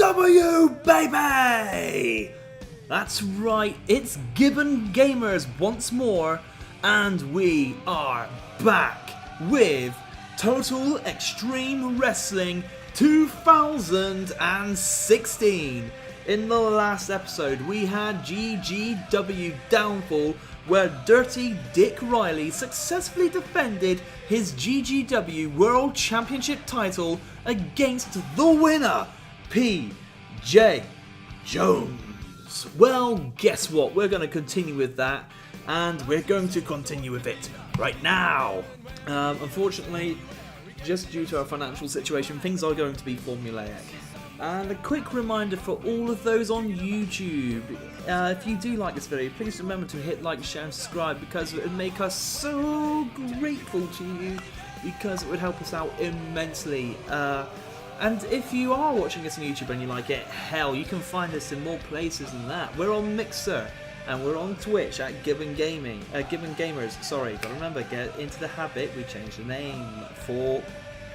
GGW, baby! That's right, it's Gibbon Gamerz once more, and we are back with Total Extreme Wrestling 2016. In the last episode, we had GGW Downfall, where Dirty Dick Riley successfully defended his GGW World Championship Title against the winner, PJ Jones. Well, guess what? We're going to continue with that, and we're going to continue with it right now. Unfortunately, just due to our financial situation, things are going to be formulaic. And a quick reminder for all of those on YouTube, if you do like this video, please remember to hit like, share and subscribe, because it would make us so grateful to you, because it would help us out immensely. And if you are watching this on YouTube and you like it, hell, you can find us in more places than that. We're on Mixer, and we're on Twitch at Gibbon Gamerz. Sorry, but remember, get into the habit, we changed the name for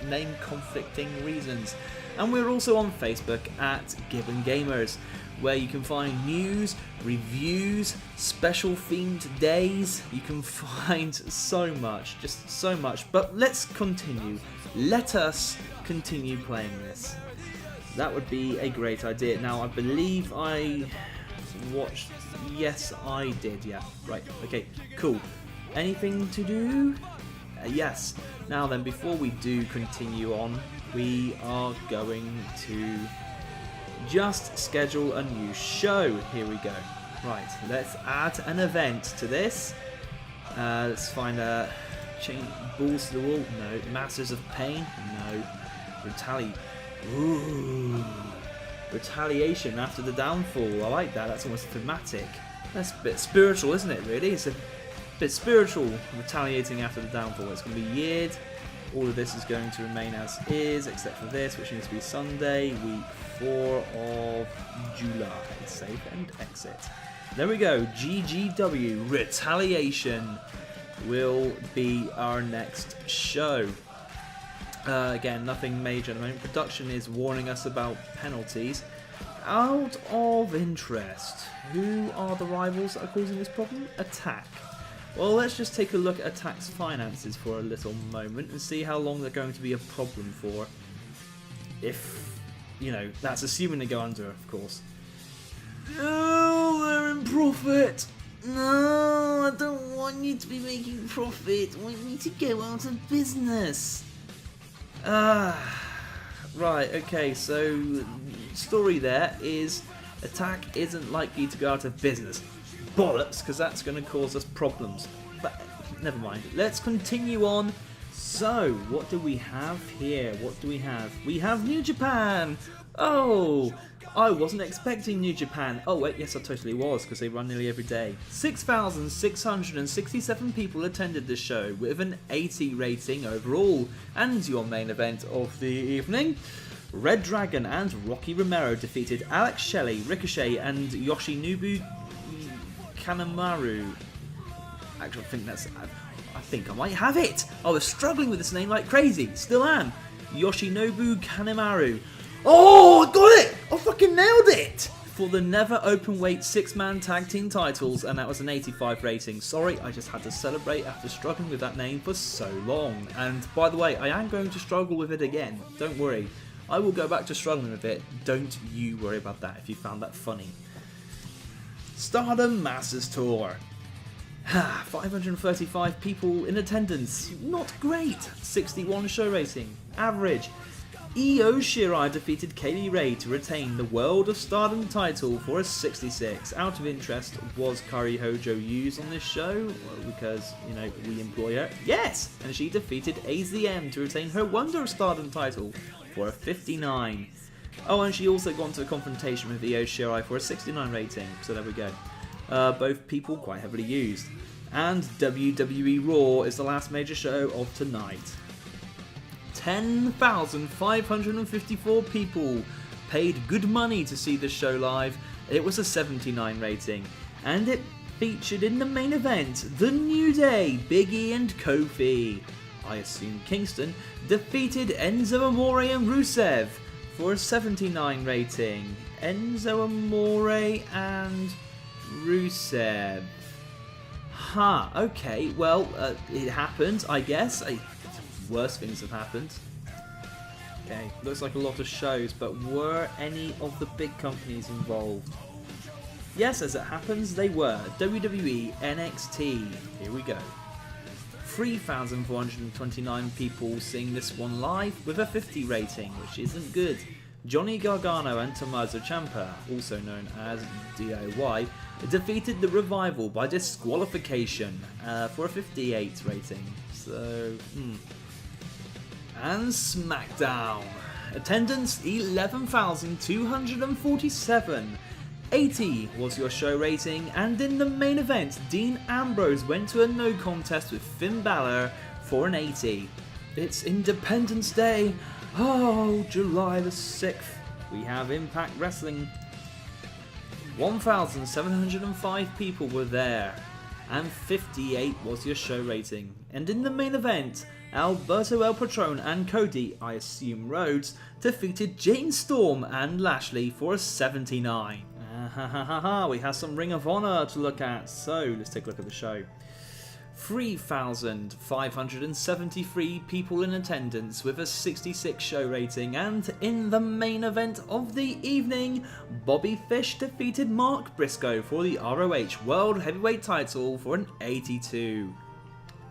name conflicting reasons. And we're also on Facebook at Gibbon Gamerz, where you can find news, reviews, special themed days. You can find so much, just so much. But let's continue. Let us continue playing this. That would be a great idea. Now, I believe I watched... Yes, I did, yeah. Right, okay, cool. Anything to do? Yes. Now then, before we do continue on, we are going to just schedule a new show. Here we go. Right, let's add an event to this. Let's find a Balls to the Wall. No. Masters of Pain. No. Retaliation after the downfall. I like that. That's almost thematic. That's a bit spiritual, isn't it? Really, it's a bit spiritual. Retaliating after the downfall. It's going to be weird. All of this is going to remain as is, except for this, which needs to be Sunday, week 4 of July. Save and exit. There we go. GGW Retaliation will be our next show. Again, nothing major at the moment. Production is warning us about penalties. Out of interest, who are the rivals that are causing this problem? Attack. Well, let's just take a look at Attack's finances for a little moment and see how long they're going to be a problem for. If, you know, that's assuming they go under, of course. No, they're in profit. No, I don't want you to be making profit. I want you to go out of business. Right, okay, so story there is Attack isn't likely to go out of business. Bollocks, because that's going to cause us problems. But never mind. Let's continue on. So, what do we have here? What do we have? We have New Japan! Oh, I wasn't expecting New Japan. Oh wait, yes I totally was, because they run nearly every day. 6,667 people attended this show, with an 80 rating overall. And your main event of the evening, Red Dragon and Rocky Romero defeated Alex Shelley, Ricochet and Yoshinobu Kanemaru. Actually, I think I might have it. I was struggling with this name like crazy. Still am. Yoshinobu Kanemaru. Oh, I got it! I fucking nailed it! For the never openweight 6-man tag team titles, and that was an 85 rating. Sorry, I just had to celebrate after struggling with that name for so long. And by the way, I am going to struggle with it again. Don't worry. I will go back to struggling with it. Don't you worry about that if you found that funny. Stardom Masters Tour. 535 people in attendance. Not great. 61 show rating. Average. Io Shirai defeated Kaylee Ray to retain the World of Stardom title for a 66. Out of interest, was Kairi Hojo used on this show? Well, because, you know, we employ her. Yes! And she defeated AZM to retain her Wonder of Stardom title for a 59. Oh, and she also got into a confrontation with Io Shirai for a 69 rating, so there we go. Both people quite heavily used. And WWE Raw is the last major show of tonight. 10,554 people paid good money to see the show live. It was a 79 rating, and it featured in the main event The New Day, Big E and Kofi. I assume Kingston defeated Enzo Amore and Rusev for a 79 rating. Enzo Amore and Rusev. Huh, okay, well, it happened, I guess. Worse things have happened. Okay, looks like a lot of shows, but were any of the big companies involved? Yes, as it happens, they were. WWE, NXT. Here we go. 3,429 people seeing this one live with a 50 rating, which isn't good. Johnny Gargano and Tommaso Ciampa, also known as DIY, defeated the Revival by disqualification for a 58 rating. So, And SmackDown. Attendance 11,247. 80 was your show rating, and in the main event, Dean Ambrose went to a no contest with Finn Balor for an 80. It's Independence Day. Oh, July the 6th. We have Impact Wrestling. 1,705 people were there, and 58 was your show rating. And in the main event, Alberto El Patron and Cody, I assume Rhodes, defeated James Storm and Lashley for a 79. We have some Ring of Honor to look at, so let's take a look at the show. 3,573 people in attendance with a 66 show rating, and in the main event of the evening, Bobby Fish defeated Mark Briscoe for the ROH World Heavyweight title for an 82.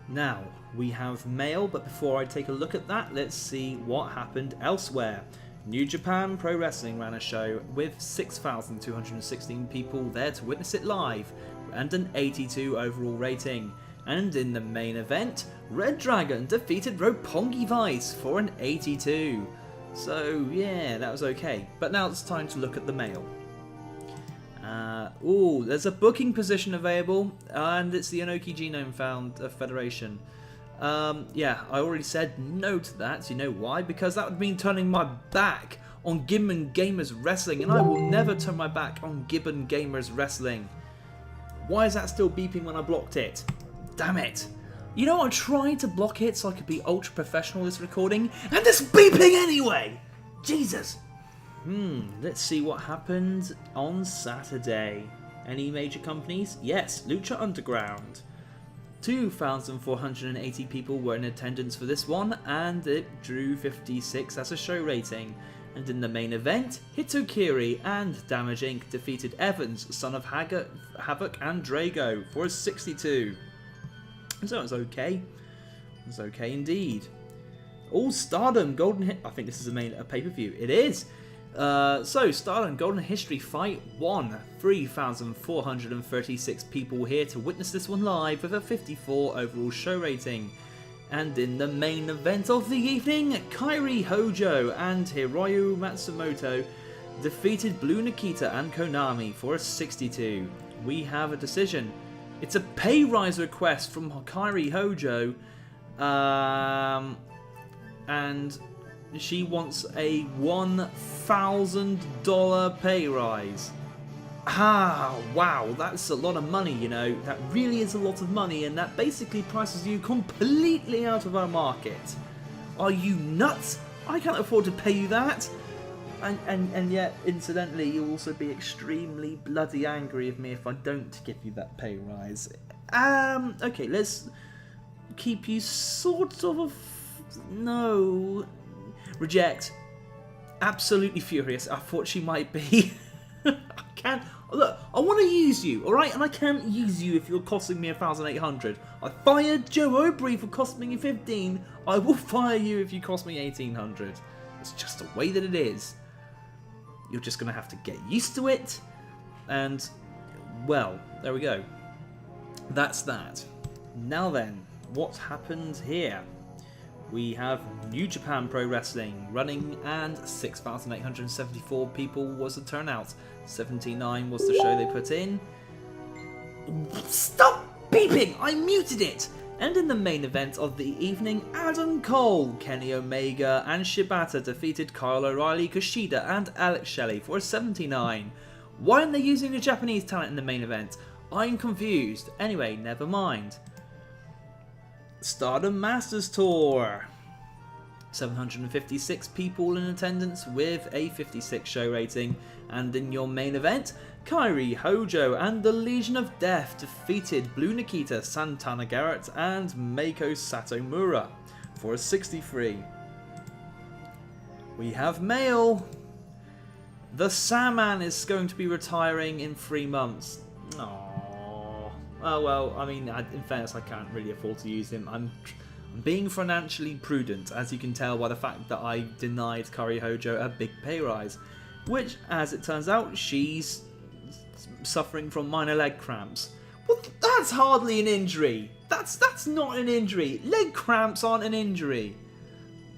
Now, we have mail, but before I take a look at that, let's see what happened elsewhere. New Japan Pro Wrestling ran a show with 6,216 people there to witness it live, and an 82 overall rating. And in the main event, Red Dragon defeated Roppongi Vice for an 82. So yeah, that was okay. But now it's time to look at the mail. There's a booking position available, and it's the Inoki Genome Federation. Yeah, I already said no to that. You know why? Because that would mean turning my back on Gibbon Gamerz Wrestling, and I will never turn my back on Gibbon Gamerz Wrestling. Why is that still beeping when I blocked it? Damn it. You know, I tried to block it so I could be ultra professional this recording, and it's beeping anyway! Jesus! Let's see what happened on Saturday. Any major companies? Yes, Lucha Underground. 2,480 people were in attendance for this one, and it drew 56 as a show rating. And in the main event, Hitokiri and Damage Inc. defeated Evans, Son of Havoc and Drago for a 62. So it's okay. It's okay indeed. All Stardom Golden Hit. I think this is a pay-per-view. It is. So Stardom Golden History Fight 1. 3,436 people here to witness this one live with a 54 overall show rating. And in the main event of the evening, Kairi Hojo and Hiroyu Matsumoto defeated Blue Nikita and Konami for a 62. We have a decision. It's a pay rise request from Kairi Hojo, and she wants a $1,000 pay rise. Wow, that's a lot of money, you know. That really is a lot of money, and that basically prices you completely out of our market. Are you nuts? I can't afford to pay you that. And yet, incidentally, you'll also be extremely bloody angry with me if I don't give you that pay rise. Okay, let's keep you sort of... No. Reject. Absolutely furious. I thought she might be. I can't... Look, I want to use you, alright? And I can't use you if you're costing me 1,800. I fired Joe Obrey for costing me 15. I will fire you if you cost me 1,800. It's just the way that it is. You're just going to have to get used to it. And, well, there we go. That's that. Now then, what happened here? We have New Japan Pro Wrestling running, and 6,874 people was the turnout. 79 was the show they put in. Stop beeping! I muted it! And in the main event of the evening, Adam Cole, Kenny Omega and Shibata defeated Kyle O'Reilly, Kushida and Alex Shelley for a 79. Why aren't they using the Japanese talent in the main event? I'm confused. Anyway, never mind. Stardom Masters Tour. 756 people in attendance with a 56 show rating. And in your main event, Kairi Hojo and the Legion of Death defeated Blue Nikita, Santana Garrett and Meiko Satomura for a 63. We have male. The Sandman is going to be retiring in 3 months. Aww. Oh well, I mean, in fairness, I can't really afford to use him. I'm being financially prudent, as you can tell by the fact that I denied Kairi Hojo a big pay rise, which, as it turns out, she's suffering from minor leg cramps. Well, that's hardly an injury. That's not an injury. Leg cramps aren't an injury.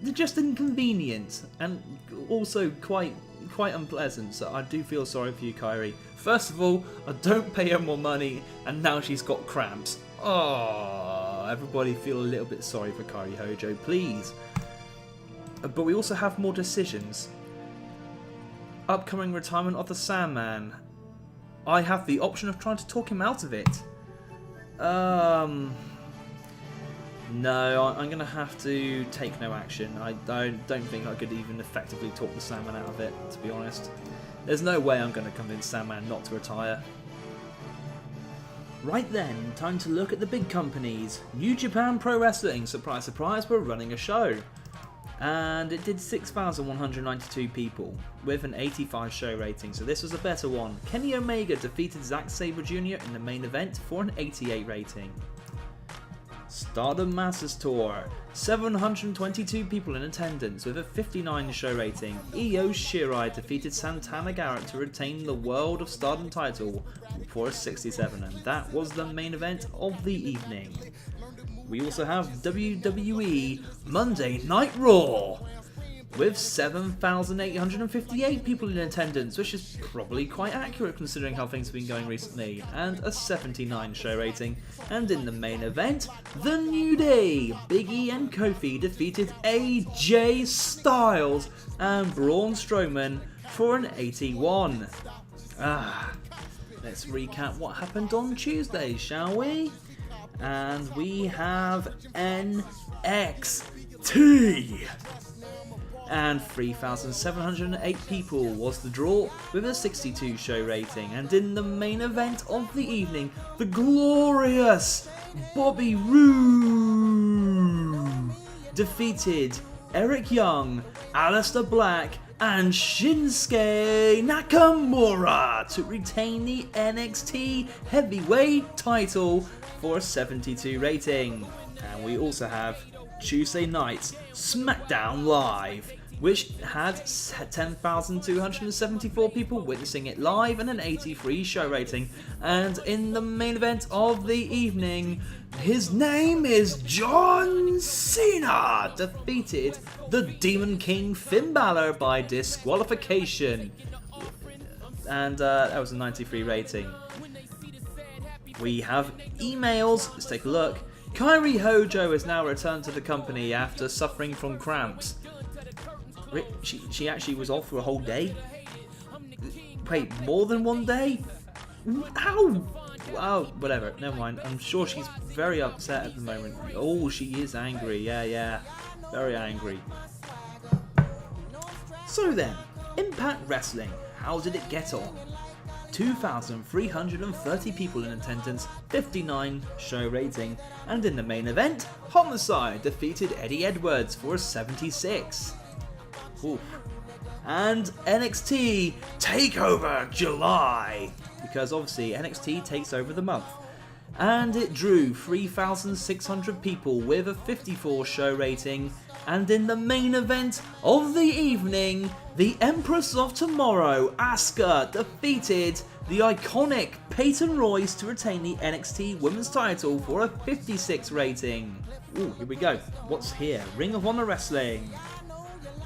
They're just inconvenient and also quite unpleasant. So I do feel sorry for you, Kairi. First of all, I don't pay her more money, and now she's got cramps. Oh, everybody feel a little bit sorry for Kairi Hojo, please. But we also have more decisions. Upcoming retirement of the Sandman. I have the option of trying to talk him out of it. No, I'm going to have to take no action. I don't think I could even effectively talk the Sandman out of it, to be honest. There's no way I'm going to convince Sandman not to retire. Right then, time to look at the big companies. New Japan Pro Wrestling, surprise surprise, were running a show. And it did 6,192 people, with an 85 show rating, so this was a better one. Kenny Omega defeated Zack Sabre Jr. in the main event for an 88 rating. Stardom Masters Tour, 722 people in attendance with a 59 show rating. Io Shirai defeated Santana Garrett to retain the World of Stardom title for a 67, and that was the main event of the evening. We also have WWE Monday Night Raw with 7,858 people in attendance, which is probably quite accurate considering how things have been going recently, and a 79 show rating. And in the main event, The New Day, Big E and Kofi defeated AJ Styles and Braun Strowman for an 81. Let's recap what happened on Tuesday, shall we? And we have NXT. And 3,708 people was the draw with a 62 show rating. And in the main event of the evening, the glorious Bobby Roode defeated Eric Young, Aleister Black and Shinsuke Nakamura to retain the NXT Heavyweight title for a 72 rating. And we also have Tuesday night's SmackDown Live, which had 10,274 people witnessing it live and an 83 show rating. And in the main event of the evening, his name is John Cena defeated the Demon King Finn Balor by disqualification. And that was a 93 rating. We have emails. Let's take a look. Kairi Hojo has now returned to the company after suffering from cramps. She actually was off for a whole day? Wait, more than one day? How? Oh, whatever, never mind. I'm sure she's very upset at the moment. Oh, she is angry. Yeah. Very angry. So then, Impact Wrestling. How did it get on? 2,330 people in attendance, 59 show rating, and in the main event, Homicide defeated Eddie Edwards for a 76. Oof. And NXT TakeOver July, because obviously NXT takes over the month. And it drew 3,600 people with a 54 show rating. And in the main event of the evening, the Empress of Tomorrow, Asuka, defeated the iconic Peyton Royce to retain the NXT Women's title for a 56 rating. Ooh, here we go. What's here? Ring of Honor Wrestling.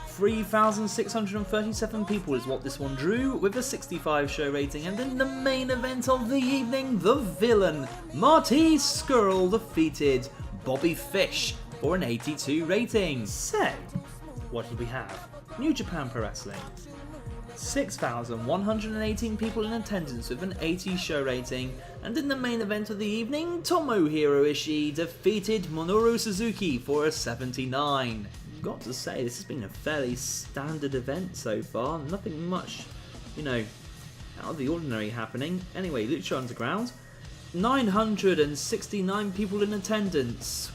3,637 people is what this one drew, with a 65 show rating. And in the main event of the evening, the villain, Marty Scurll, defeated Bobby Fish for an 82 rating. So, what did we have? New Japan Pro Wrestling. 6,118 people in attendance with an 80 show rating. And in the main event of the evening, Tomohiro Ishii defeated Minoru Suzuki for a 79. got to say, this has been a fairly standard event so far. Nothing much, you know, out of the ordinary happening. Anyway, Lucha Underground, 969 people in attendance.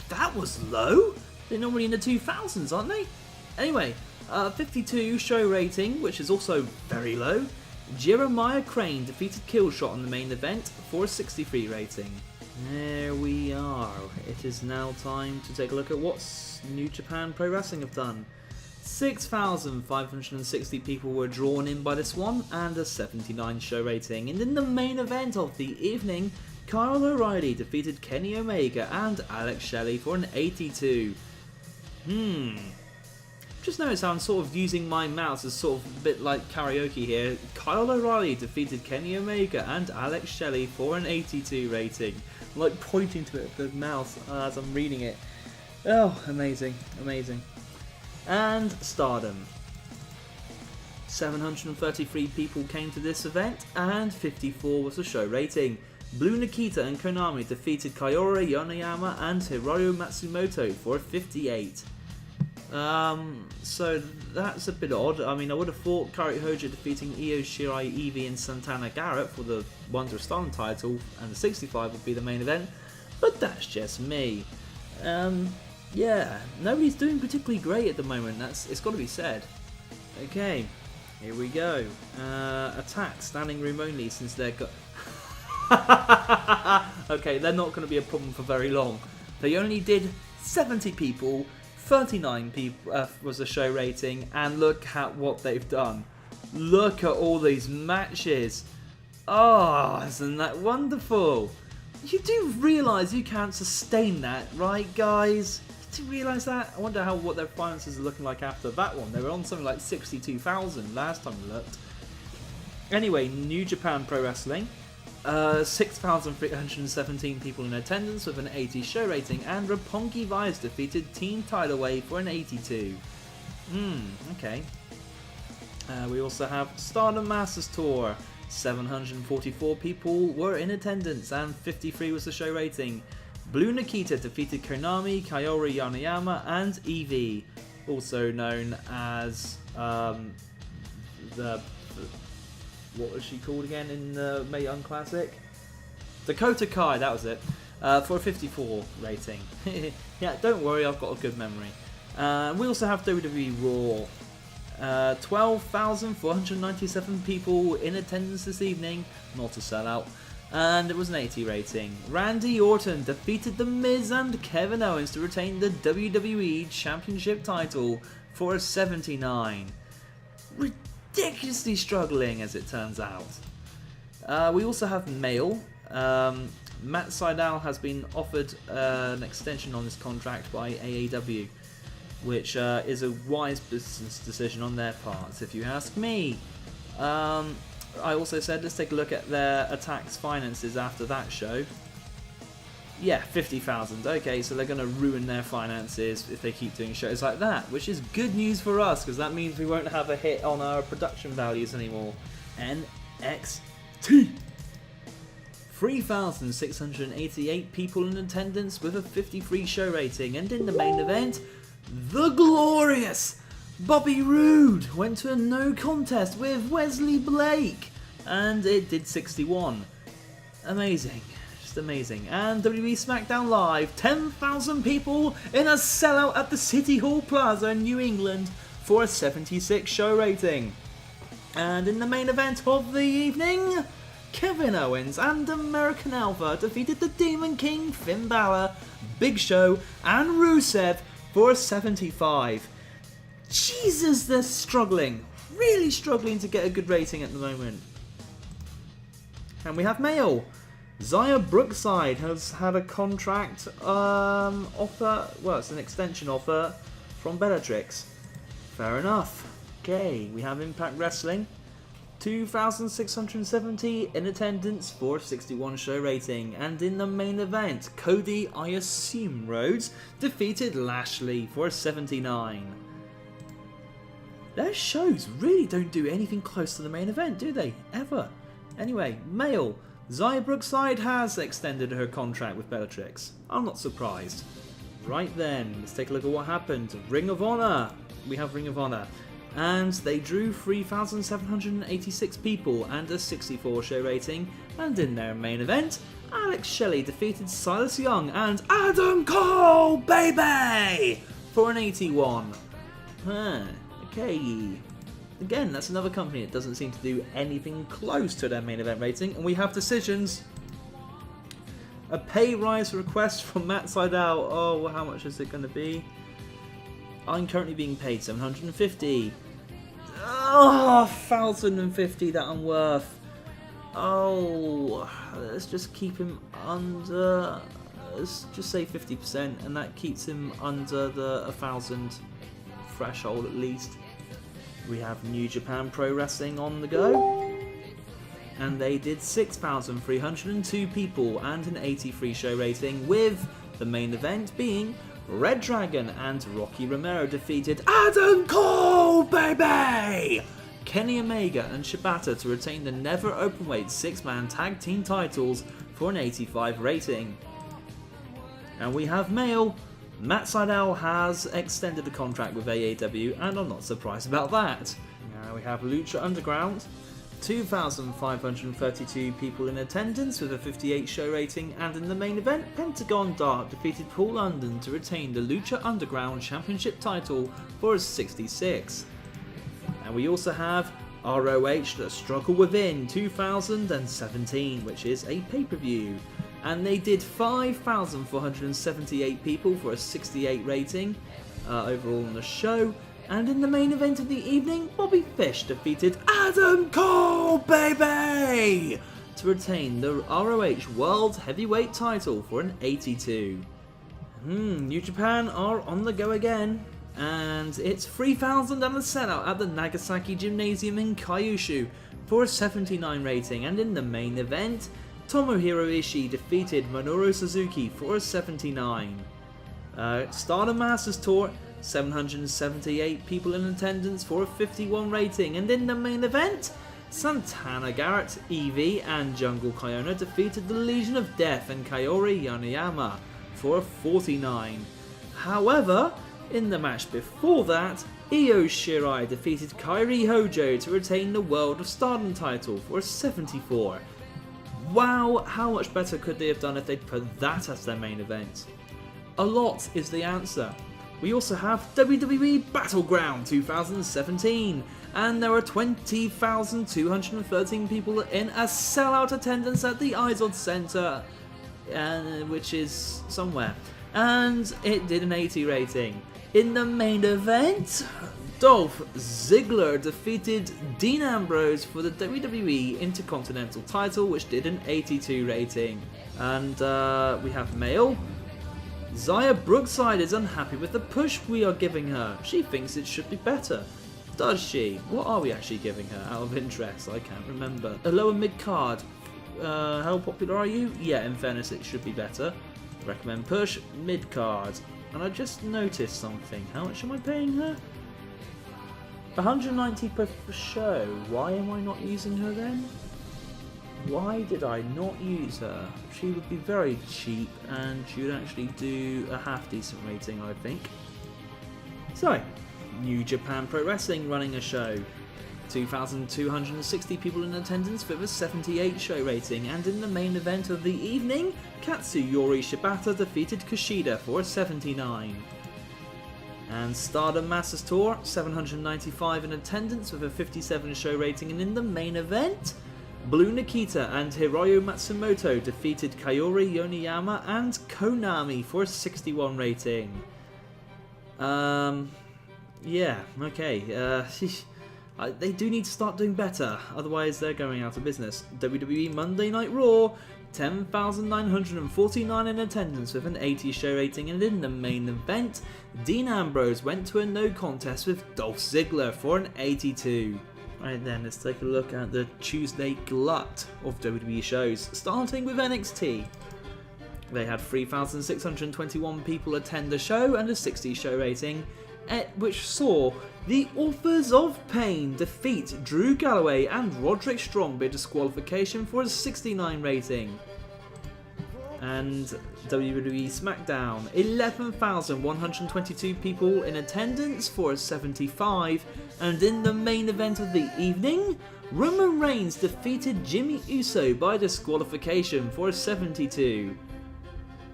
That was low. They're normally in the 2000s, aren't they? Anyway, 52 show rating, which is also very low. Jeremiah Crane defeated Killshot in the main event for a 63 rating. There we are. It is now time to take a look at what New Japan Pro Wrestling have done. 6,560 people were drawn in by this one, and a 79 show rating. And in the main event of the evening, Kyle O'Reilly defeated Kenny Omega and Alex Shelley for an 82. Just notice how I'm sort of using my mouse as sort of a bit like karaoke here. Kyle O'Reilly defeated Kenny Omega and Alex Shelley for an 82 rating. I'm like pointing to it with the mouse as I'm reading it. Oh, amazing, amazing. And Stardom. 733 people came to this event, and 54 was the show rating. Blue Nikita and Konami defeated Kaori Yoneyama and Hiroyo Matsumoto for a 58. So that's a bit odd. I mean, I would have thought Kairi Hoja defeating Io Shirai, Evie and Santana Garrett for the Wonder of Stardom title and the 65 would be the main event, but that's just me. Yeah, nobody's doing particularly great at the moment, it's got to be said. Okay, here we go. Attack, standing room only since they're okay, they're not going to be a problem for very long. They only did 70 people, 39 people was the show rating, and look at what they've done. Look at all these matches. Oh, isn't that wonderful? You do realise you can't sustain that, right guys? Do you realise that? I wonder what their finances are looking like after that one. They were on something like 62,000 last time we looked. Anyway, New Japan Pro Wrestling. 6,317 people in attendance with an 80 show rating, and Roppongi Vice defeated Team Tidal Wave for an 82. Okay. We also have Stardom Masters Tour. 744 people were in attendance, and 53 was the show rating. Blue Nikita defeated Konami, Kaori Yoneyama, and Evie, also known as what was she called again in the Mae Young Classic? Dakota Kai, that was it, for a 54 rating. Yeah, don't worry, I've got a good memory. We also have WWE Raw. 12,497 people in attendance this evening, not a sellout, and it was an 80 rating. Randy Orton defeated The Miz and Kevin Owens to retain the WWE Championship title for a 79. Ridiculously struggling, as it turns out. We also have male. Matt Sydal has been offered an extension on his contract by AEW, which is a wise business decision on their part, if you ask me. I also said let's take a look at their Attack's finances after that show. Yeah, 50,000. Okay, so they're going to ruin their finances if they keep doing shows like that, which is good news for us, because that means we won't have a hit on our production values anymore. NXT. 3,688 people in attendance with a 53 show rating, and in the main event, the glorious Bobby Roode went to a no contest with Wesley Blake, and it did 61. Amazing. Amazing. And WWE SmackDown Live, 10,000 people in a sellout at the City Hall Plaza in New England for a 76 show rating. And in the main event of the evening, Kevin Owens and American Alpha defeated the Demon King, Finn Balor, Big Show and Rusev for a 75. Jesus, they're struggling. Really struggling to get a good rating at the moment. And we have male. Zaya Brookside has had a contract offer, well, it's an extension offer from Bellatrix. Fair enough. Okay, we have Impact Wrestling. 2,670 in attendance for a 61 show rating. And in the main event, Cody, I assume Rhodes, defeated Lashley for a 79. Their shows really don't do anything close to the main event, do they? Ever. Anyway, male. Zaya Brookside has extended her contract with Bellatrix. I'm not surprised. Right then, let's take a look at what happened. Ring of Honor. We have Ring of Honor. And they drew 3,786 people and a 64 show rating. And in their main event, Alex Shelley defeated Silas Young and Adam Cole, baby! For an 81. Okay. Again, that's another company that doesn't seem to do anything close to their main event rating. And we have decisions. A pay rise request from Matt Sydal. Oh, well, how much is it going to be? I'm currently being paid $750. Oh, $1,050 that I'm worth. Oh, let's just keep him under. Let's just say 50%, and that keeps him under the 1,000 threshold at least. We have New Japan Pro Wrestling on the go. And they did 6,302 people and an 83 show rating, with the main event being Red Dragon and Rocky Romero defeated Adam Cole, baby! Kenny Omega and Shibata to retain the Never Openweight 6-man tag team titles for an 85 rating. And we have male. Matt Sydal has extended the contract with AEW, and I'm not surprised about that. Now we have Lucha Underground. 2,532 people in attendance with a 58 show rating, and in the main event, Pentagon Dark defeated Paul London to retain the Lucha Underground Championship title for a 66. And we also have ROH The Struggle Within 2017, which is a pay-per-view. And they did 5,478 people for a 68 rating overall on the show. And in the main event of the evening, Bobby Fish defeated Adam Cole, baby! To retain the ROH World Heavyweight title for an 82. New Japan are on the go again. And it's 3,000 and a sellout at the Nagasaki Gymnasium in Kyushu for a 79 rating. And in the main event, Tomohiro Ishii defeated Minoru Suzuki for a 79. Stardom Masters Tour, 778 people in attendance for a 51 rating, and in the main event, Santana Garrett, Evie and Jungle Kyona defeated the Legion of Death and Kaori Yanayama for a 49. However, in the match before that, Io Shirai defeated Kairi Hojo to retain the World of Stardom title for a 74. Wow, how much better could they have done if they'd put that as their main event? A lot is the answer. We also have WWE Battleground 2017, and there are 20,213 people in a sellout attendance at the Izod Center, which is somewhere, and it did an 80 rating. In the main event, Dolph Ziggler defeated Dean Ambrose for the WWE Intercontinental title, which did an 82 rating. And we have male. Zaya Brookside is unhappy with the push we are giving her. She thinks it should be better. Does she? What are we actually giving her out of interest? I can't remember. A lower mid-card. How popular are you? Yeah, in fairness, it should be better. Recommend push, mid-card. And I just noticed something. How much am I paying her? 190 per show. Why am I not using her then? Why did I not use her? She would be very cheap and she would actually do a half decent rating, I think. So, New Japan Pro Wrestling running a show. 2,260 people in attendance with a 78 show rating, and in the main event of the evening, Katsuyori Shibata defeated Kushida for a 79. And Stardom Masters Tour, 795 in attendance with a 57 show rating, and in the main event, Blue Nikita and Hiroyo Matsumoto defeated Kaori Yoneyama and Konami for a 61 rating. Yeah, okay. They do need to start doing better, otherwise they're going out of business. WWE Monday Night Raw, 10,949 in attendance with an 80 show rating, and in the main event, Dean Ambrose went to a no contest with Dolph Ziggler for an 82. Right then, let's take a look at the Tuesday glut of WWE shows, starting with NXT. They had 3,621 people attend the show and a 60 show rating, which saw the Authors of Pain defeat Drew Galloway and Roderick Strong by disqualification for a 69 rating. And WWE SmackDown, 11,122 people in attendance for a 75. And in the main event of the evening, Roman Reigns defeated Jimmy Uso by disqualification for a 72.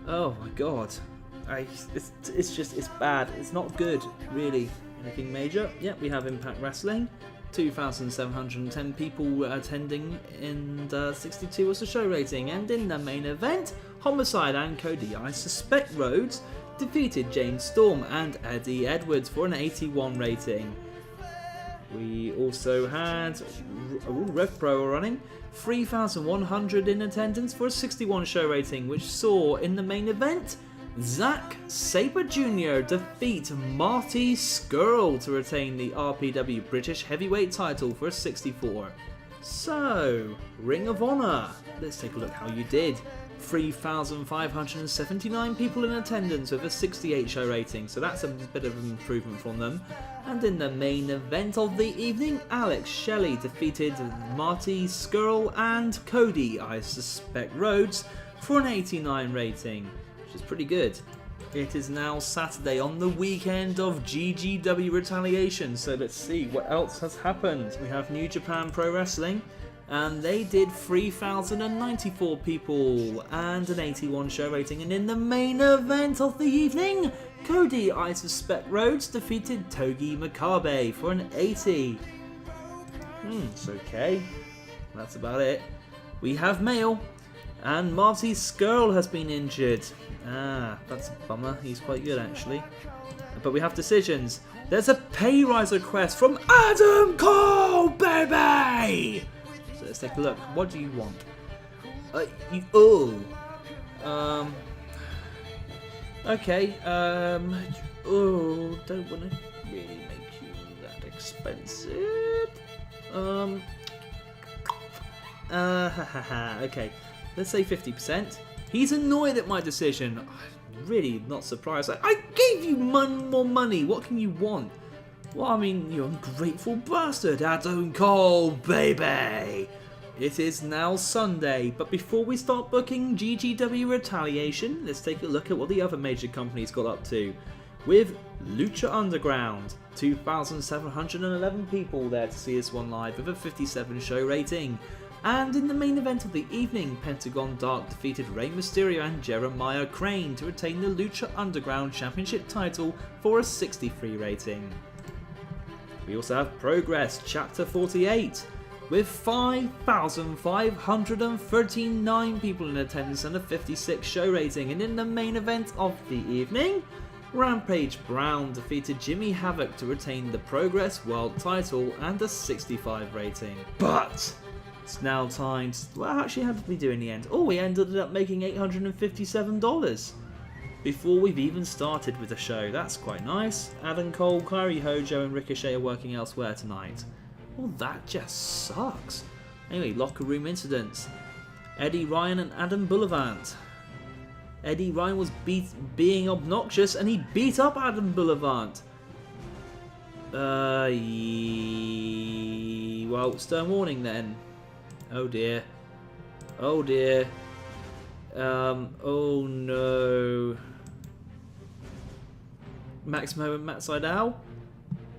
Oh my god. It's bad. It's not good, really. Anything major? Yep, we have Impact Wrestling. 2,710 people attending, and 62 was the show rating. And in the main event, Homicide and Cody I Suspect Rhodes defeated James Storm and Eddie Edwards for an 81 rating. We also had Rev Pro running, 3,100 in attendance for a 61 show rating, which saw in the main event Zack Sabre Jr. defeat Marty Scurll to retain the RPW British Heavyweight title for a 64. So, Ring of Honor, let's take a look how you did. 3,579 people in attendance with a 68 show rating, so that's a bit of an improvement from them. And in the main event of the evening, Alex Shelley defeated Marty Scurll and Cody I Suspect Rhodes for an 89 rating. Is pretty good. It is now Saturday on the weekend of GGW Retaliation, so let's see what else has happened. We have New Japan Pro Wrestling, and they did 3,094 people and an 81 show rating. And in the main event of the evening, Cody I Suspect Rhodes defeated Togi Makabe for an 80. It's okay. That's about it. We have mail, and Marty Scurll has been injured. That's a bummer. He's quite good, actually. But we have decisions. There's a pay rise request from Adam Cole, baby! So let's take a look. What do you want? Okay. Don't want to really make you that expensive. Okay. Let's say 50%. He's annoyed at my decision. I'm really not surprised. I gave you more money. What can you want? Well, I mean, you ungrateful bastard, Adam Cole, baby. It is now Sunday, but before we start booking GGW Retaliation, let's take a look at what the other major companies got up to. With Lucha Underground, 2,711 people there to see this one live with a 57 show rating. And in the main event of the evening, Pentagon Dark defeated Rey Mysterio and Jeremiah Crane to retain the Lucha Underground Championship title for a 63 rating. We also have Progress Chapter 48, with 5,539 people in attendance and a 56 show rating. And in the main event of the evening, Rampage Brown defeated Jimmy Havoc to retain the Progress World title and a 65 rating. But it's now time to... Well, actually, how did we do in the end? Oh, we ended up making $857 before we've even started with the show. That's quite nice. Adam Cole, Kairi Hojo and Ricochet are working elsewhere tonight. Well, that just sucks. Anyway, locker room incidents. Eddie Ryan and Adam Boulevant. Eddie Ryan was being obnoxious and he beat up Adam Boulevant. Well, stern warning then. Oh dear. Oh dear. Oh no. Maximo and Matt Sydal?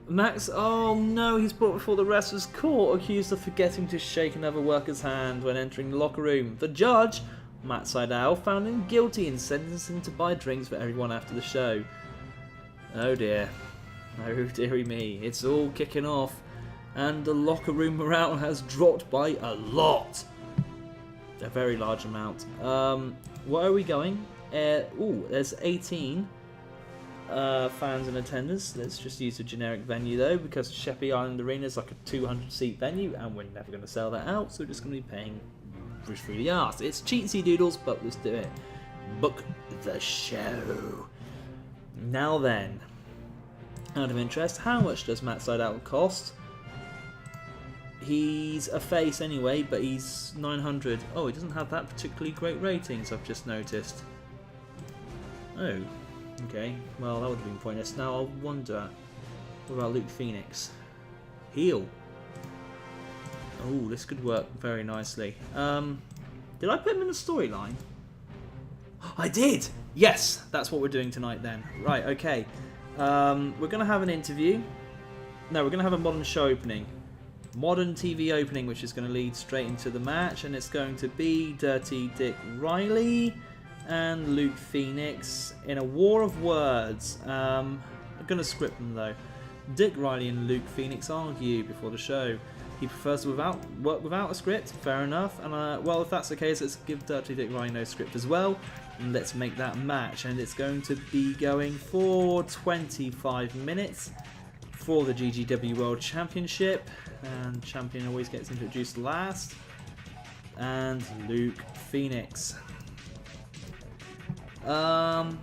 Max, oh no, he's brought before the wrestler's court, accused of forgetting to shake another worker's hand when entering the locker room. The judge, Matt Sydal, found him guilty and sentenced him to buy drinks for everyone after the show. Oh dear. Oh dearie me, it's all kicking off. And the locker room morale has dropped by a lot. A very large amount. Where are we going? There's 18 fans in attendance. Let's just use a generic venue though, because Sheppey Island Arena is like a 200-seat venue, and we're never going to sell that out, so we're just going to be paying through the arse. It's cheatsy doodles, but let's do it. Book the show. Now then, out of interest, how much does Matt Sydal cost? He's a face anyway, but he's 900. Oh, he doesn't have that particularly great ratings, I've just noticed. Oh, okay. Well, that would have been pointless. Now, I wonder, what about Luke Phoenix? Heel. Oh, this could work very nicely. Did I put him in the storyline? I did! Yes, that's what we're doing tonight then. Right, okay. We're going to have an interview. No, we're going to have a modern show opening. Modern TV opening, which is going to lead straight into the match. And it's going to be Dirty Dick Riley and Luke Phoenix in a war of words. I'm going to script them though. Dick Riley and Luke Phoenix argue before the show. He prefers to work without a script, fair enough. And well, if that's the case, let's give Dirty Dick Riley no script as well. And let's make that match. And it's going to be going for 25 minutes for the GGW World Championship. And champion always gets introduced last. And Luke Phoenix. I'm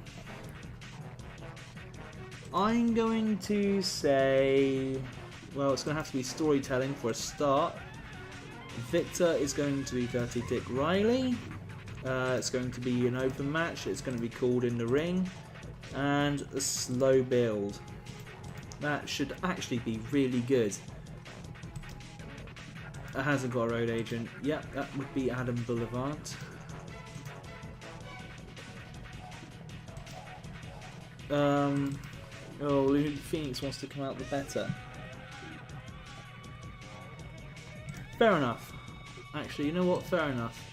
going to say, well, it's going to have to be storytelling for a start. Victor is going to be Dirty Dick Riley. It's going to be an open match. It's going to be called in the ring. And a slow build. That should actually be really good. It hasn't got a road agent. Yep, that would be Adam Boulevard. Oh, Luke Phoenix wants to come out the better. Fair enough. Actually, you know what? Fair enough.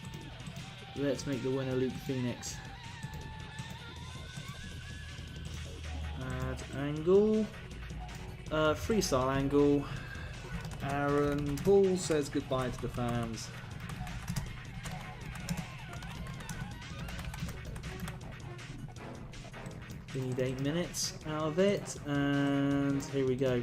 Let's make the winner Luke Phoenix. Add angle. Freestyle angle. Aaron Paul says goodbye to the fans. We need 8 minutes out of it, and here we go.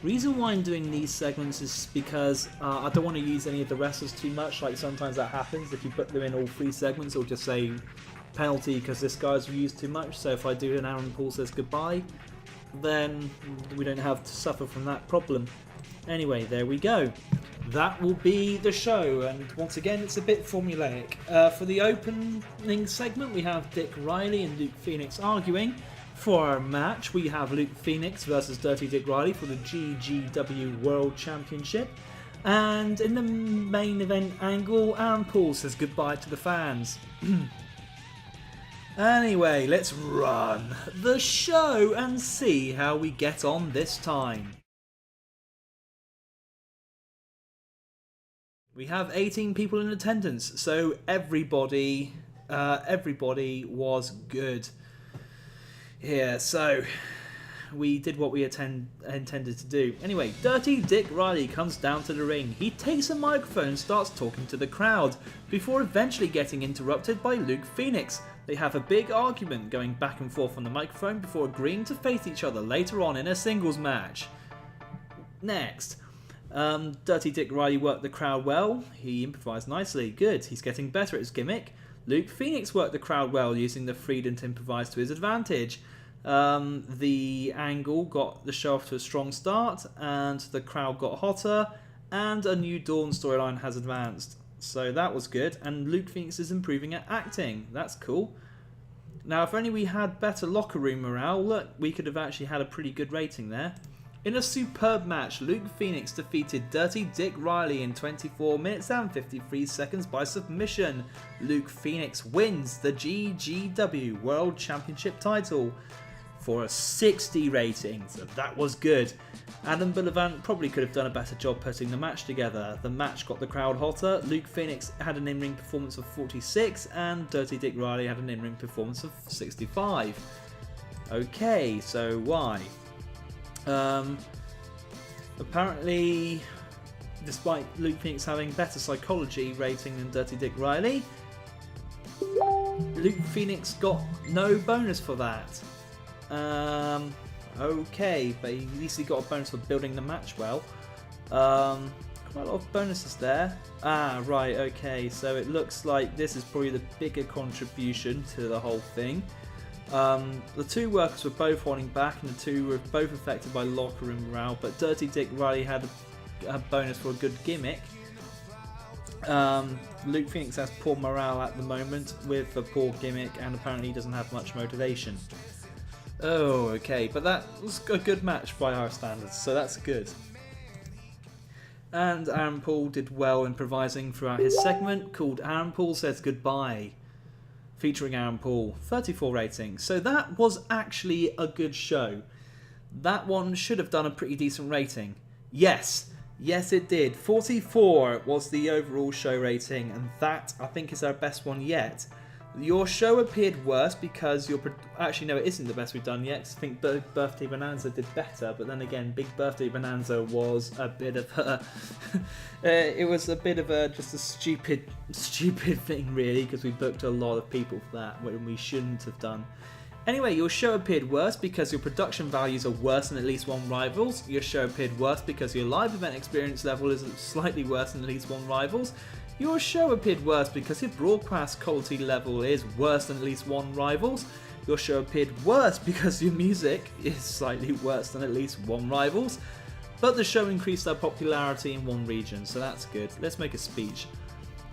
Reason why I'm doing these segments is because I don't want to use any of the wrestlers too much. Like sometimes that happens if you put them in all 3 segments, it'll just say penalty because this guy's used too much. So if I do an Aaron Paul says goodbye, then we don't have to suffer from that problem. Anyway, there we go. That will be the show, and once again it's a bit formulaic. For the opening segment we have Dick Riley and Luke Phoenix arguing. For our match we have Luke Phoenix versus Dirty Dick Riley for the GGW World Championship. And in the main event angle, Aaron Paul says goodbye to the fans. Anyway, let's run the show and see how we get on this time. We have 18 people in attendance, so everybody was good. Yeah, so we did what we intended to do. Anyway, Dirty Dick Riley comes down to the ring. He takes a microphone and starts talking to the crowd, before eventually getting interrupted by Luke Phoenix. They have a big argument, going back and forth on the microphone before agreeing to face each other later on in a singles match. Next. Dirty Dick Riley worked the crowd well. He improvised nicely. Good. He's getting better at his gimmick. Luke Phoenix worked the crowd well, using the freedom to improvise to his advantage. The angle got the show off to a strong start, and the crowd got hotter, and a new Dawn storyline has advanced. So that was good, and Luke Phoenix is improving at acting. That's cool. Now, if only we had better locker room morale, look, we could have actually had a pretty good rating there. In a superb match, Luke Phoenix defeated Dirty Dick Riley in 24 minutes and 53 seconds by submission. Luke Phoenix wins the GGW World Championship Title for a 60 rating, so that was good. Adam Boulevard probably could have done a better job putting the match together. The match got the crowd hotter. Luke Phoenix had an in-ring performance of 46 and Dirty Dick Riley had an in-ring performance of 65. Okay, so why? Apparently, despite Luke Phoenix having better psychology rating than Dirty Dick Riley, Luke Phoenix got no bonus for that. Okay, but at least he got a bonus for building the match well. Quite a lot of bonuses there. Ah, right, okay, so it looks like this is probably the bigger contribution to the whole thing. The two workers were both holding back and the two were both affected by locker room morale, but Dirty Dick Riley had a bonus for a good gimmick. Luke Phoenix has poor morale at the moment with a poor gimmick, and apparently he doesn't have much motivation. Oh, okay, but that was a good match by our standards, so that's good. And Aaron Paul did well improvising throughout his segment, called Aaron Paul Says Goodbye. featuring Aaron Paul, 34 rating. So that was actually a good show. That one should have done a pretty decent rating. Yes, it did. 44 was the overall show rating, and that, I think, is our best one yet. Your show appeared worse because actually, no, it isn't the best we've done yet. I think Birthday Bonanza did better, but then again, Big Birthday Bonanza was a bit of a... it was a bit of just a stupid thing, really, because we booked a lot of people for that when we shouldn't have done. Anyway, your show appeared worse because your production values are worse than at least one rivals. Your show appeared worse because your live event experience level is slightly worse than at least one rivals. Your show appeared worse because your broadcast quality level is worse than at least one rivals. Your show appeared worse because your music is slightly worse than at least one rivals. But the show increased our popularity in one region, so that's good. Let's make a speech.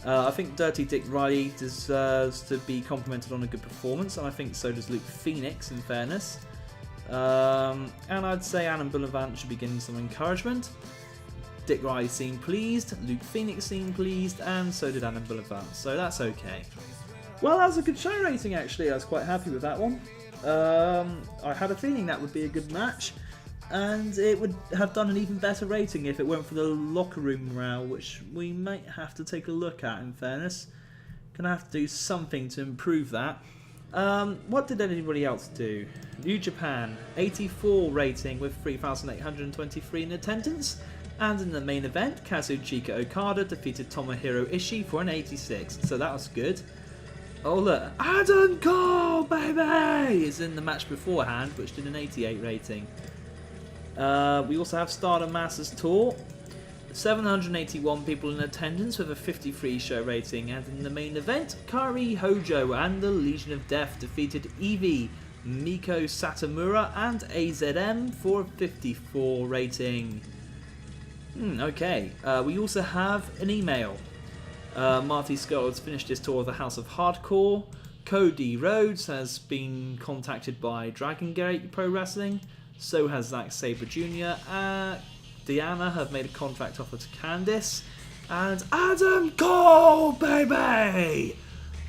I think Dirty Dick Riley deserves to be complimented on a good performance, and I think so does Luke Phoenix, in fairness. And I'd say Adam Bullivant should be getting some encouragement. Dick Riley seemed pleased, Luke Phoenix seemed pleased, and so did Adam Bullivant, so that's okay. Well, that was a good show rating, actually. I was quite happy with that one. I had a feeling that would be a good match, and it would have done an even better rating if it weren't for the locker room morale, which we might have to take a look at, in fairness. Gonna have to do something to improve that. What did anybody else do? New Japan, 84 rating with 3,823 in attendance. And in the main event, Kazuchika Okada defeated Tomohiro Ishii for an 86, so that was good. Oh look, Adam Cole, baby, is in the match beforehand, which did an 88 rating. We also have Stardom Masters Tour, 781 people in attendance with a 53 show rating, and in the main event, Kairi Hojo and the Legion of Death defeated Evie, Miko Satomura and AZM for a 54 rating. Okay, we also have an email. Marty Scott has finished his tour of the House of Hardcore. Cody Rhodes has been contacted by Dragon Gate Pro Wrestling. So has Zack Sabre Jr. Deanna have made a contract offer to Candice. And Adam Cole, baby,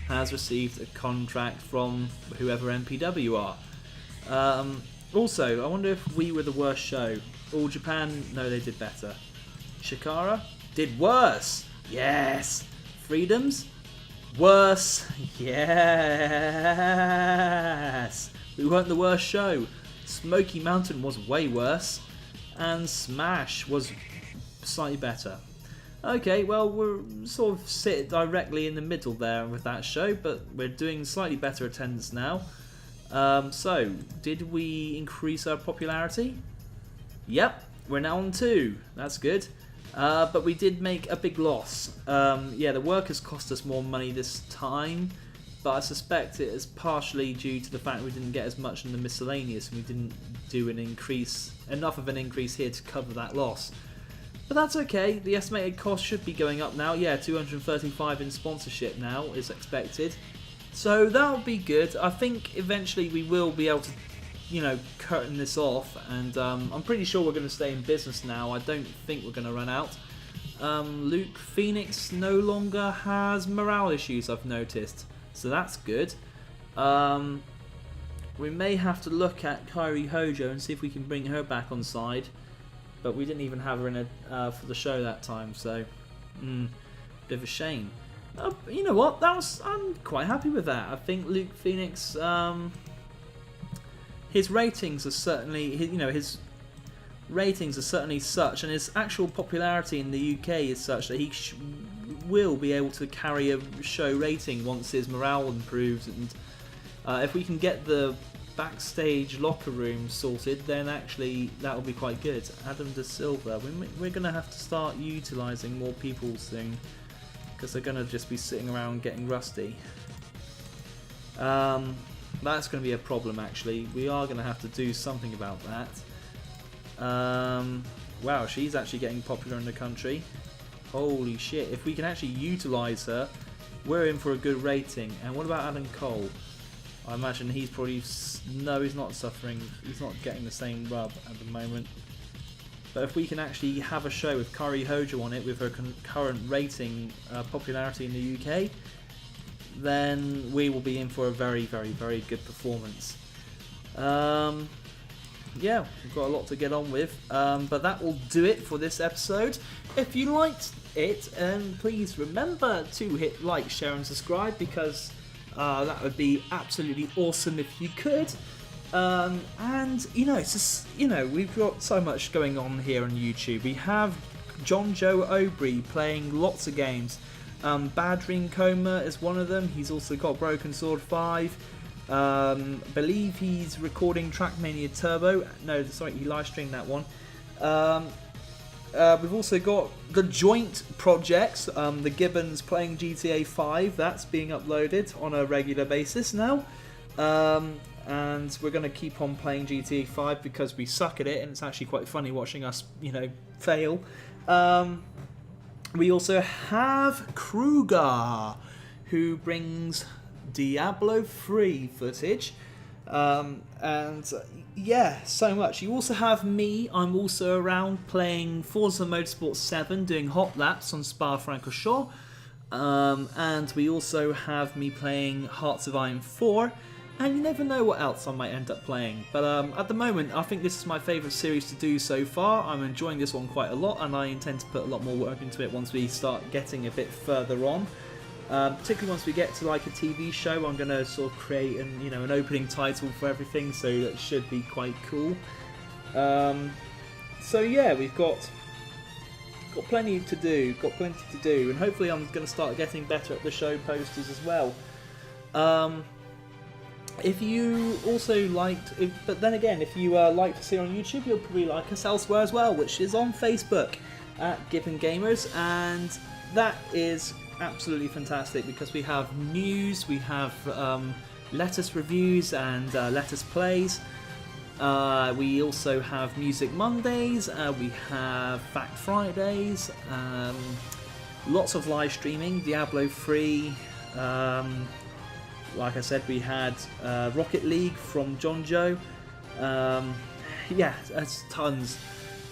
has received a contract from whoever NPW are. Also, I wonder if we were the worst show. All Japan, no, they did better. Shikara did worse. Yes. Freedoms, worse. Yes. We weren't the worst show. Smoky Mountain was way worse, and Smash was slightly better. Okay, well, we're sort of sit directly in the middle there with that show, but we're doing slightly better attendance now. So, did we increase our popularity? Yep, we're now on 2. That's good. But we did make a big loss. Yeah, the workers cost us more money this time, but I suspect it is partially due to the fact we didn't get as much in the miscellaneous and we didn't do enough of an increase here to cover that loss. But that's okay, the estimated cost should be going up now. Yeah, 235 in sponsorship now is expected. So that'll be good. I think eventually we will be able to, curtain this off, and I'm pretty sure we're going to stay in business now. I don't think we're going to run out. Luke Phoenix no longer has morale issues, I've noticed, so that's good. We may have to look at Kairi Hojo and see if we can bring her back on side, but we didn't even have her in for the show that time, so bit of a shame. You know what? I'm quite happy with that. I think Luke Phoenix, his ratings are certainly, his ratings are certainly such, and his actual popularity in the UK is such that he will be able to carry a show rating once his morale improves, and if we can get the backstage locker room sorted, then actually that will be quite good. Adam De Silva, we're going to have to start utilising more people soon, because they're going to just be sitting around getting rusty. That's going to be a problem, actually. We are going to have to do something about that. Wow, she's actually getting popular in the country. Holy shit, if we can actually utilise her, we're in for a good rating. And what about Adam Cole? I imagine he's probably... No, he's not suffering. He's not getting the same rub at the moment. But if we can actually have a show with Kairi Hojo on it with her current rating popularity in the UK, then we will be in for a very, very, very good performance. Yeah, we've got a lot to get on with, but that will do it for this episode. If you liked it, please remember to hit like, share and subscribe, because that would be absolutely awesome if you could. And it's just, we've got so much going on here on YouTube. We have John Joe Aubrey playing lots of games. Bad Dream Coma is one of them. He's also got Broken Sword 5. Believe he's recording Trackmania Turbo. No, sorry, he live streamed that one. We've also got the joint projects, the Gibbons playing GTA 5. That's being uploaded on a regular basis now. And we're going to keep on playing GTA 5 because we suck at it, and it's actually quite funny watching us, fail. We also have Kruger, who brings Diablo 3 footage, and yeah, so much. You also have me. I'm also around playing Forza Motorsport 7, doing hot laps on Spa-Francorchamps, and we also have me playing Hearts of Iron 4, and you never know what else I might end up playing. But at the moment, I think this is my favourite series to do so far. I'm enjoying this one quite a lot, and I intend to put a lot more work into it once we start getting a bit further on. Particularly once we get to like a TV show, I'm going to sort of create an opening title for everything, so that should be quite cool. So yeah, we've got plenty to do, and hopefully I'm going to start getting better at the show posters as well. If you also but then again, if you like to see it on YouTube, you'll probably like us elsewhere as well, which is on Facebook at Gibbon Gamerz, and that is absolutely fantastic because we have news, we have Lettuce reviews and Lettuce plays. We also have Music Mondays, we have Fact Fridays, lots of live streaming, Diablo 3. Like I said, we had Rocket League from John Joe. Yeah, there's tons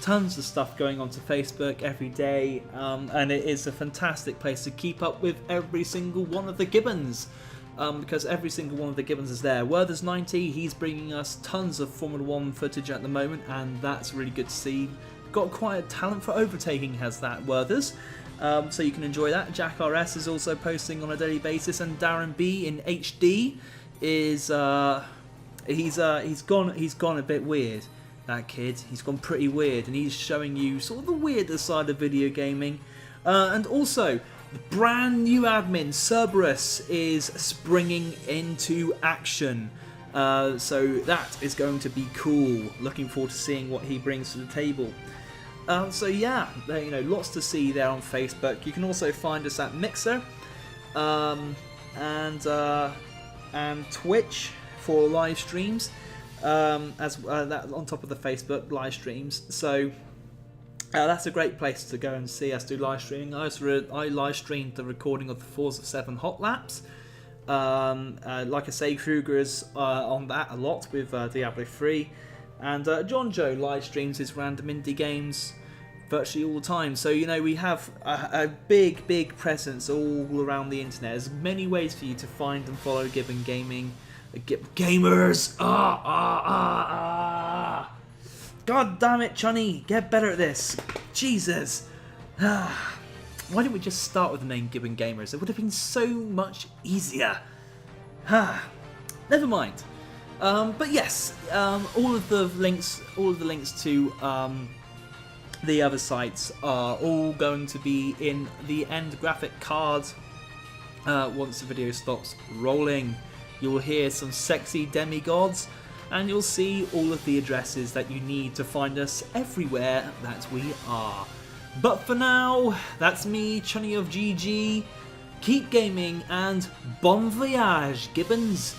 of stuff going on to Facebook every day, and it is a fantastic place to keep up with every single one of the Gibbons, because every single one of the Gibbons is there. Werther's90, he's bringing us tons of Formula 1 footage at the moment, and that's really good to see. Got quite a talent for overtaking, has that Werther's. So you can enjoy that. Jack RS is also posting on a daily basis, and Darren B in HD is he's gone a bit weird. That kid, he's gone pretty weird, and he's showing you sort of the weirder side of video gaming. And also, the brand new admin Cerberus is springing into action. So that is going to be cool. Looking forward to seeing what he brings to the table. So yeah, lots to see there on Facebook. You can also find us at Mixer, and Twitch for live streams, as that on top of the Facebook live streams. So that's a great place to go and see us do live streaming. I live streamed the recording of the Forza 7 hot laps. Like I say, Kruger is on that a lot with Diablo 3. And John Joe live streams his random indie games virtually all the time. So, we have a big presence all around the internet. There's many ways for you to find and follow Gibbon Gaming. Gibbon Gamerz! God damn it, Chunny! Get better at this! Jesus! Why didn't we just start with the name Gibbon Gamerz? It would have been so much easier. Never mind. But yes, all of the links to the other sites are all going to be in the end graphic card once the video stops rolling. You will hear some sexy demigods, and you'll see all of the addresses that you need to find us everywhere that we are. But for now, that's me, ChunnyofGG. Keep gaming, and bon voyage, Gibbons!